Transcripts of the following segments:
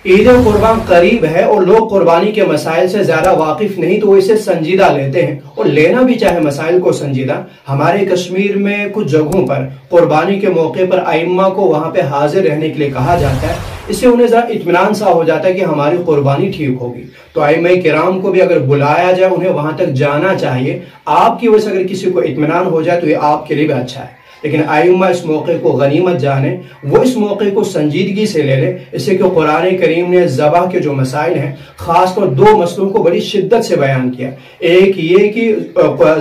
ईद कुर्बान करीब है और लोग कुर्बानी के मसाइल से ज्यादा वाकिफ नहीं, तो वो इसे संजीदा लेते हैं और लेना भी चाहे मसाइल को संजीदा। हमारे कश्मीर में कुछ जगहों पर कुर्बानी के मौके पर आइम्मा को वहां पे हाजिर रहने के लिए कहा जाता है। इससे उन्हें जरा इत्मीनान सा हो जाता है कि हमारी कुर्बानी ठीक होगी। तो आइम्मा किराम को भी अगर बुलाया जाए, उन्हें वहां तक जाना चाहिए। आपकी वजह से अगर किसी को इत्मीनान हो जाए तो ये आपके लिए भी अच्छा है। लेकिन आइम्मा इस मौके को गनीमत जाने, वो इस मौके को संजीदगी से ले ले। इससे कि कुरान करीम ने ज़बह के जो मसाइल हैं, खासकर दो मसलों को बड़ी शिद्दत से बयान किया। एक ये कि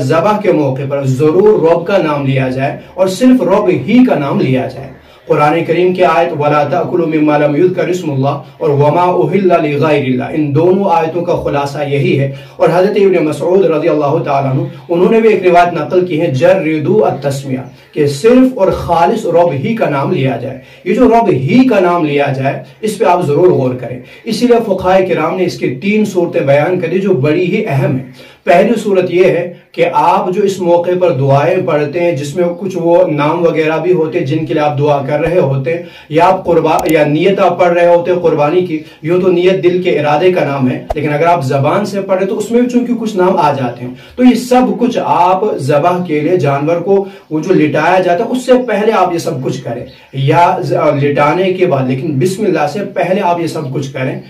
ज़बह के मौके पर जरूर रब का नाम लिया जाए और सिर्फ रब ही का नाम लिया जाए। कुरान करीम की आयत वला ताकुलू मिम्मा लम युज़कर इस्मुल्लाह और वमा उहिल्ला लिगैरिल्लाह, इन दोनों आयतों का खुलासा यही है। और हजरत इब्न मसऊद रज़ियल्लाहु ताला अन्हु, उन्होंने भी एक रिवायत नकल की है, जर्रिदू अत-तस्मिया, कि सिर्फ और खालिस रब ही का नाम लिया जाए। ये जो रब ही का नाम लिया जाए, इस पे आप जरूर गौर करें। इसीलिए फुक़हाए किराम ने इसकी 3 सूरतें बयान करी जो बड़ी ही अहम है। पहली सूरत यह है कि आप जो इस मौके पर दुआएं पढ़ते हैं, जिसमें कुछ वो नाम वगैरह भी होते हैं जिनके लिए आप दुआ कर रहे होते हैं, या आप या नियत आप पढ़ रहे होते हैं कुर्बानी की। यूं तो नियत दिल के इरादे का नाम है, लेकिन अगर आप जबान से पढ़े तो उसमें भी चूंकि कुछ नाम आ जाते हैं। तो ये सब कुछ आप ज़बह के लिए जानवर को वो जो लिटाया जाता है उससे पहले आप ये सब कुछ करें, या लिटाने के बाद, लेकिन बिस्मिल्लाह से पहले आप ये सब कुछ करें।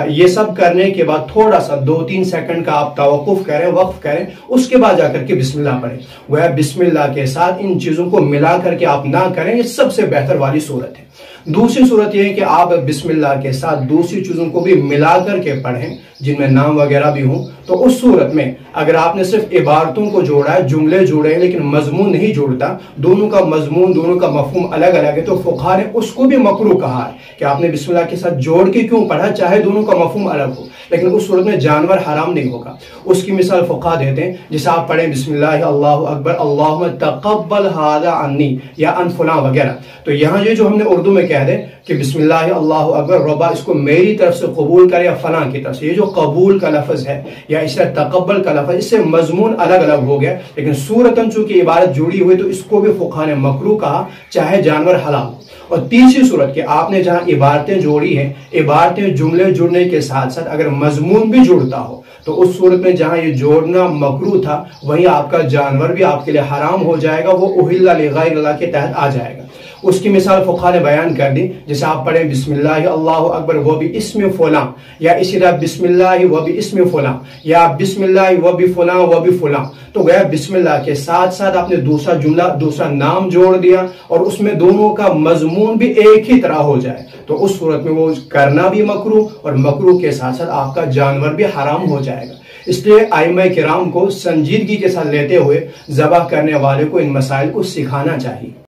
ये सब करने के बाद थोड़ा सा 2-3 सेकंड का आप तवक्कुफ करें, वक्फ करें, उसके बाद जाकर के बिस्मिल्लाह पढ़ें। वह बिस्मिल्लाह के साथ इन चीजों को मिला करके आप ना करें, ये सबसे बेहतर वाली सूरत है। दूसरी सूरत यह है कि आप बिस्मिल्लाह के साथ दूसरी चीजों को भी मिला करके पढ़ें जिनमें नाम वगैरह भी हों। तो उस सूरत में अगर आपने सिर्फ इबारतों को जोड़ा है, जुमले जोड़े हैं, लेकिन मजमून नहीं जोड़ता, दोनों का मजमून, दोनों का मफहूम अलग अलग है, तो फुक़हा ने उसको भी मकरूह कहा है कि आपने बिस्मिल्लाह के साथ जोड़ के क्यों पढ़ा, चाहे दोनों का मफहूम अलग हो, लेकिन उस सूरत में जानवर हराम नहीं होगा। उसकी मिसाल फुक़हा देते हैं, जैसे आप पढ़ें बिस्मिल्लाह अल्लाहु अकबर अल्लाहुम्मा तक़ब्बल हादा अन्नी या अन फुलां वगैरह। तो यहाँ ये जो हमने उर्दू में कह दें कि बिस्मिल्लाह अल्लाहु अकबर, रब्बा इसको मेरी तरफ से कबूल करे या फलां की तरफ से, ये जो कबूल का लफ्ज है या इससे तकब्बल का लफ्ज, इससे मजमून अलग अलग हो गया, लेकिन सूरतन चूंकि इबारत जुड़ी हुई तो इसको भी फुक़हा ने मकरूह कहा, चाहे जानवर हलाल हो। और तीसरी सूरत के आपने जहां इबारतें जोड़ी हैं, इबारतें जुमले जुड़ने के साथ साथ अगर मजमून भी जुड़ता हो, तो उस सूरत में जहां ये जोड़ना मकरूह था, वहीं आपका जानवर भी आपके लिए हराम हो जाएगा, वो उहिल्ला लिगैरिल्लाह के तहत आ जाएगा। उसकी मिसाल फुक़हा ने बयान कर दी, जैसे आप पढ़ें बिस्मिल्लाह अल्लाहु अकबर व भी इस्म फुलां, या इसी तरह बिस्मिल्लाह व भी इस्म फुलां, या बिस्मिल्लाह व भी फुलां व भी फुलां। तो गया बिस्मिल्लाह के साथ साथ आपने दूसरा जुमला, दूसरा नाम जोड़ दिया और उसमें दोनों का मजमून भी एक ही तरह हो जाए, तो उस सूरत में वो करना भी मकरूह और मकरूह के साथ साथ आपका जानवर भी हराम हो जाएगा। इसलिए आइम्मा किराम को संजीदगी के साथ लेते हुए ज़बह करने वाले को इन मसाइल को सिखाना चाहिए।